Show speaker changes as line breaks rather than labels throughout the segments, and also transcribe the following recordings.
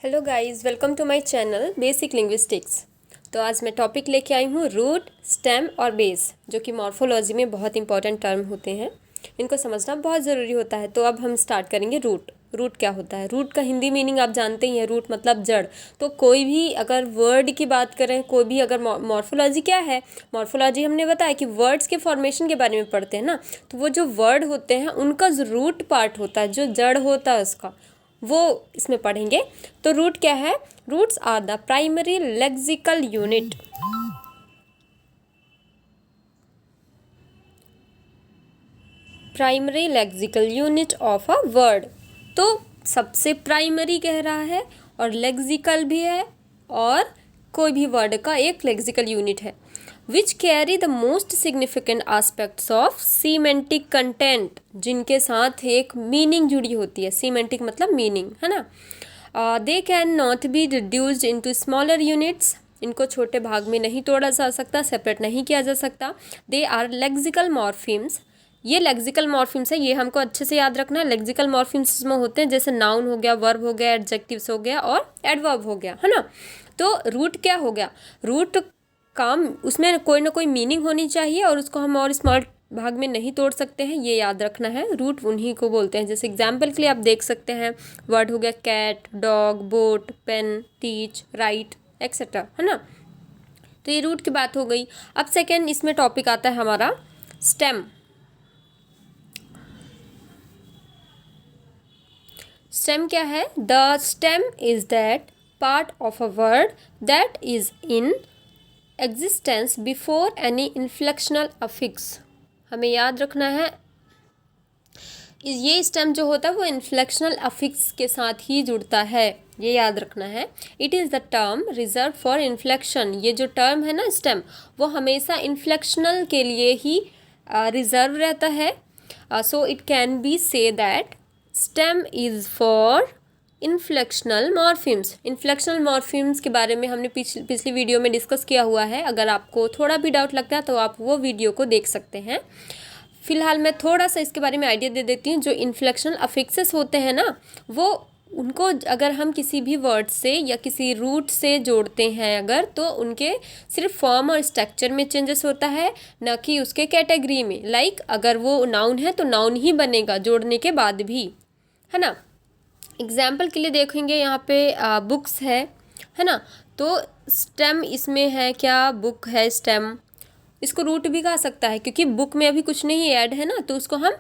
Hello guys, welcome to my channel basic linguistics. तो आज मैं टॉपिक लेके आई हूँ रूट, स्टेम और बेस, जो कि मॉर्फोलॉजी में बहुत इंपॉर्टेंट टर्म होते हैं। इनको समझना बहुत ज़रूरी होता है। तो अब हम स्टार्ट करेंगे रूट। रूट क्या होता है? रूट का हिंदी मीनिंग आप जानते ही हैं, रूट मतलब जड़। तो कोई भी अगर वर्ड की बात करें, कोई भी अगर मॉर्फोलॉजी क्या है, मॉर्फोलॉजी हमने बताया कि वर्ड्स के फॉर्मेशन के बारे में पढ़ते हैं ना। तो वो जो वर्ड होते हैं उनका जो रूट पार्ट होता है, जो जड़ होता है उसका, वो इसमें पढ़ेंगे। तो रूट क्या है? Roots are the primary lexical unit. Primary lexical unit of a word. तो सबसे प्राइमरी कह रहा है और लेक्सिकल भी है, और कोई भी वर्ड का एक लेक्सिकल यूनिट है। Which carry the most significant aspects of semantic content, जिनके साथ एक मीनिंग जुड़ी होती है। सीमेंटिक मतलब मीनिंग, है ना। They can not be reduced into smaller units. इनको छोटे भाग में नहीं तोड़ा जा सकता, सेपरेट नहीं किया जा सकता। They are lexical morphemes. ये लेक्सिकल मॉर्फिम्स है, ये हमको अच्छे से याद रखना है। लेक्सिकल मॉर्फिम्स में होते हैं जैसे नाउन हो गया, वर्ब हो गया, एडजेक्टिव्स हो गया और एडवर्ब हो गया, है ना। तो रूट क्या हो गया? रूट काम, उसमें कोई ना कोई मीनिंग होनी चाहिए और उसको हम और स्मॉल भाग में नहीं तोड़ सकते हैं, ये याद रखना है। रूट उन्हीं को बोलते हैं। जैसे एग्जाम्पल के लिए आप देख सकते हैं, वर्ड हो गया cat, dog, boat, pen, teach, write etcetera, है ना। तो ये रूट की बात हो गई। अब सेकेंड इसमें टॉपिक आता है हमारा स्टेम। स्टेम क्या है? The stem is that part of a word that is in existence before any inflectional affix. हमें याद रखना है, ये स्टेम जो होता है वो इन्फ्लेक्शनल अफिक्स के साथ ही जुड़ता है, ये याद रखना है। It is the term reserve for inflection. ये जो टर्म है ना स्टेम, वो हमेशा इन्फ्लेक्शनल के लिए ही रिजर्व रहता है। So it can be say that stem is for inflectional morphemes. Inflectional morphemes के बारे में हमने पिछली वीडियो में डिस्कस किया हुआ है। अगर आपको थोड़ा भी डाउट लगता है तो आप वो वीडियो को देख सकते हैं। फिलहाल मैं थोड़ा सा इसके बारे में आइडिया दे देती हूँ। जो इन्फ्लेक्शनल अफिक्सेस होते हैं ना, वो उनको अगर हम किसी भी वर्ड से या किसी रूट से जोड़ते हैं अगर, तो उनके सिर्फ फॉर्म और स्ट्रक्चर में चेंजेस होता है, ना कि उसके कैटेगरी में। लाइक अगर वो नाउन है तो नाउन ही बनेगा जोड़ने के बाद भी, है ना। एग्जाम्पल के लिए देखेंगे, यहाँ पे बुक्स है ना। तो स्टेम इसमें है क्या? बुक है स्टेम। इसको रूट भी कहा सकता है क्योंकि बुक में अभी कुछ नहीं ऐड है ना, तो उसको हम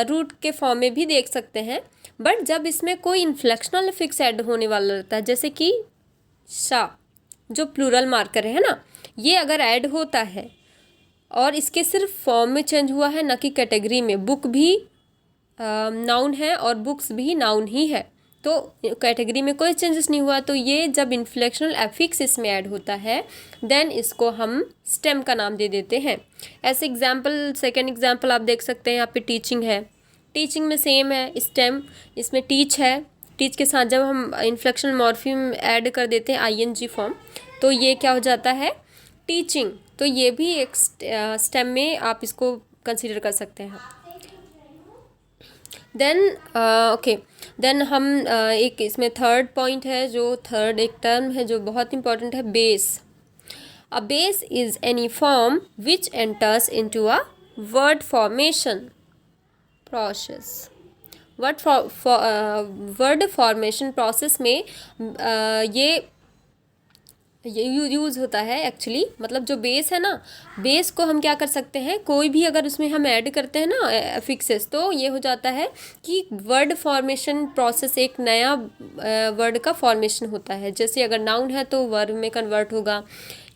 रूट के फॉर्म में भी देख सकते हैं। बट जब इसमें कोई इन्फ्लेक्शनल अफिक्स ऐड होने वाला रहता है, जैसे कि शा, जो प्लूरल मार्कर है ना, ये अगर ऐड होता है और इसके सिर्फ फॉर्म में चेंज हुआ है, ना कि कैटेगरी में। बुक भी नाउन है और बुक्स भी नाउन ही है, तो कैटेगरी में कोई चेंजेस नहीं हुआ। तो ये जब इन्फ्लेक्शनल एफिक्स इसमें ऐड होता है, देन इसको हम स्टेम का नाम दे देते हैं। ऐसे एग्जाम्पल, सेकेंड एग्जाम्पल आप देख सकते हैं, यहाँ पे टीचिंग है। टीचिंग में सेम है स्टेम, इसमें टीच है। टीच के साथ जब हम इन्फ्लेक्शनल मॉर्फिम ऐड कर देते हैं आईएनजी फॉर्म, तो ये क्या हो जाता है? टीचिंग। तो ये भी एक स्टेम में आप इसको कंसिडर कर सकते हैं। देन ओके, देन हम एक इसमें थर्ड पॉइंट है, जो थर्ड एक टर्म है जो बहुत इंपॉर्टेंट है, base. A base is any form which enters into a word formation process. Word formation process में ये यूज़ होता है एक्चुअली। मतलब जो बेस है ना, बेस को हम क्या कर सकते हैं, कोई भी अगर उसमें हम ऐड करते हैं ना एफिक्सेस, तो ये हो जाता है कि वर्ड फॉर्मेशन प्रोसेस, एक नया वर्ड का फॉर्मेशन होता है। जैसे अगर नाउन है तो वर्ब में कन्वर्ट होगा,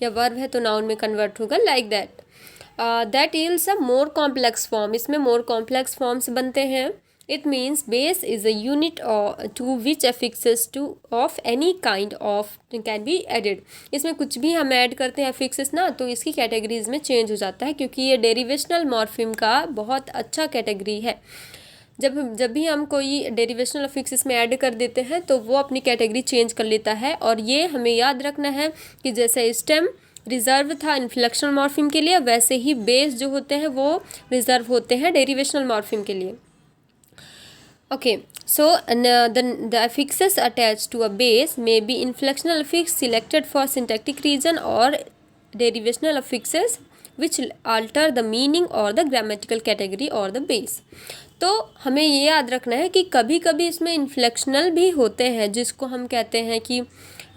या वर्ब है तो नाउन में कन्वर्ट होगा, like that. That is a more complex form. इसमें मोर कॉम्प्लेक्स फॉर्म्स बनते हैं। It means base is a unit or to which affixes to of any kind of can be added. इसमें कुछ भी हम add करते हैं affixes ना, तो इसकी कैटेगरीज में चेंज हो जाता है, क्योंकि ये डेरिवेशनल मॉर्फिम का बहुत अच्छा कैटेगरी है। जब भी हम कोई डेरिवेशनल अफिक्स में ऐड कर देते हैं तो वो अपनी कैटेगरी चेंज कर लेता है। और ये हमें याद रखना है कि जैसे स्टेम रिजर्व था इन्फ्लेक्शनल मॉर्फिम के लिए, वैसे ही बेस जो होते हैं वो रिजर्व होते हैं डेरिवेशनल मॉर्फिम के लिए। Okay, So the affixes attached to a base may be inflectional affix selected for syntactic reason or derivational affixes which alter the meaning or the grammatical category or the base. तो हमें ये याद रखना है कि कभी कभी इसमें इन्फ्लेक्शनल भी होते हैं जिसको हम कहते हैं कि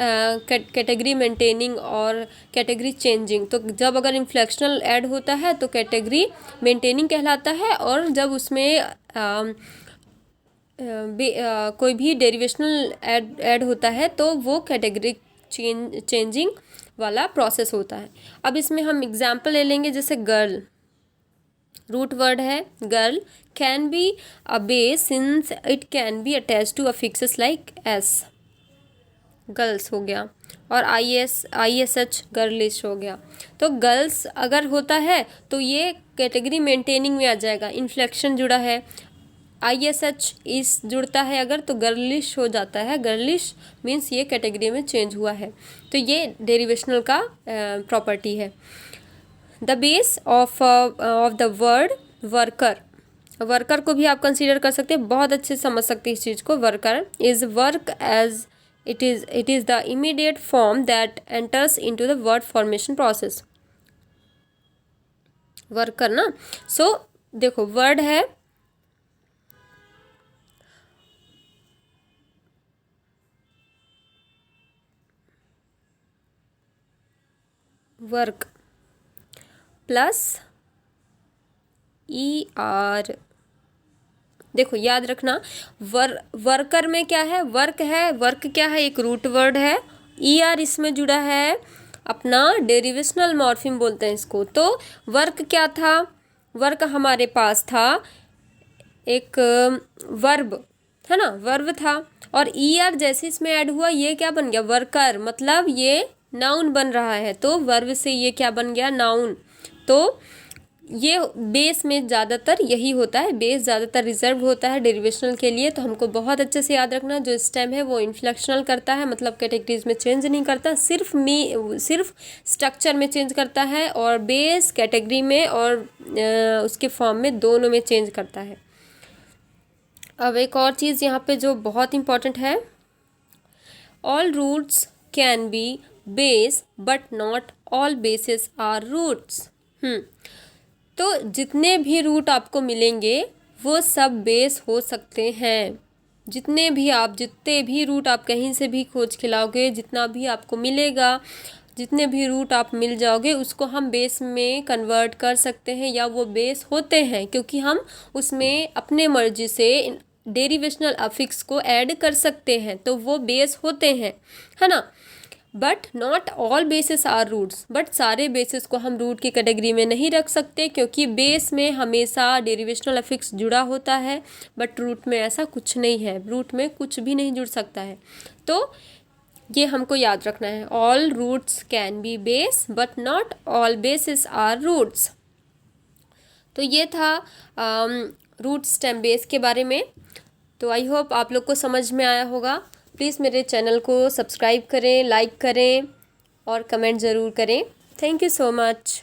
कैटेगरी मेंटेनिंग और कैटेगरी चेंजिंग। तो जब अगर इन्फ्लेक्शनल ऐड होता है तो कैटेगरी मेंटेनिंग कहलाता है, और जब उसमें कोई भी डेरिवेशनल ऐड होता है तो वो कैटेगरी चेंजिंग वाला प्रोसेस होता है। अब इसमें हम एग्जाम्पल ले लेंगे, जैसे गर्ल रूट वर्ड है girl, can be a base since it can be attach to affixes like S, girls हो गया, और ISH गर्लिश हो गया। तो गर्ल्स अगर होता है तो ये कैटेगरी मेंटेनिंग में आ जाएगा, इन्फ्लेक्शन जुड़ा है। ISH इस जुड़ता है अगर तो गर्लिश हो जाता है, गर्लिश मीन्स ये कैटेगरी में चेंज हुआ है। तो ये डेरिवेशनल का प्रॉपर्टी है। The base of the word worker, worker को भी आप कंसीडर कर सकते हैं, बहुत अच्छे से समझ सकते हैं इस चीज़ को। Worker is work as it is the immediate form that enters into the word formation process. Worker ना, सो देखो वर्ड है वर्क प्लस ER। देखो याद रखना वर्कर में क्या है, वर्क है, वर्क क्या है, एक रूट वर्ड है, ER इसमें जुड़ा है, अपना डेरिवेशनल मॉर्फिम बोलते हैं इसको। तो वर्क क्या था, वर्क हमारे पास था एक वर्ब है ना, वर्ब था, और ER जैसे इसमें ऐड हुआ ये क्या बन गया, वर्कर, मतलब ये नाउन बन रहा है। तो वर्ब से ये क्या बन गया, नाउन। तो ये बेस में ज़्यादातर यही होता है, बेस ज़्यादातर रिजर्व होता है डेरिवेशनल के लिए। तो हमको बहुत अच्छे से याद रखना, जो स्टेम है वो इन्फ्लेक्शनल करता है, मतलब कैटेगरीज में चेंज नहीं करता, सिर्फ स्ट्रक्चर में चेंज करता है, और बेस कैटेगरी में और उसके फॉर्म में दोनों में चेंज करता है। अब एक और चीज़ यहाँ पे जो बहुत इम्पॉर्टेंट है, all roots can be base but not all bases are roots. तो जितने भी रूट आपको मिलेंगे वो सब बेस हो सकते हैं। जितने भी रूट आप कहीं से भी खोज के लाओगे, जितना भी आपको मिलेगा, जितने भी रूट आप मिल जाओगे उसको हम बेस में कन्वर्ट कर सकते हैं, या वो बेस होते हैं, क्योंकि हम उसमें अपने मर्जी से डेरिवेशनल अफिक्स को ऐड कर सकते हैं, तो वो बेस होते हैं, है ना। But not all bases are roots, but सारे बेसिस को हम रूट की कैटेगरी में नहीं रख सकते, क्योंकि बेस में हमेशा डेरिवेशनल अफिक्स जुड़ा होता है, बट रूट में ऐसा कुछ नहीं है, रूट में कुछ भी नहीं जुड़ सकता है। तो ये हमको याद रखना है, all roots can be base but not all bases are roots. तो ये था रूट स्टेम बेस के बारे में। तो आई होप आप लोग को समझ में आया होगा। प्लीज़ मेरे चैनल को सब्सक्राइब करें, लाइक करें और कमेंट ज़रूर करें। Thank you so much.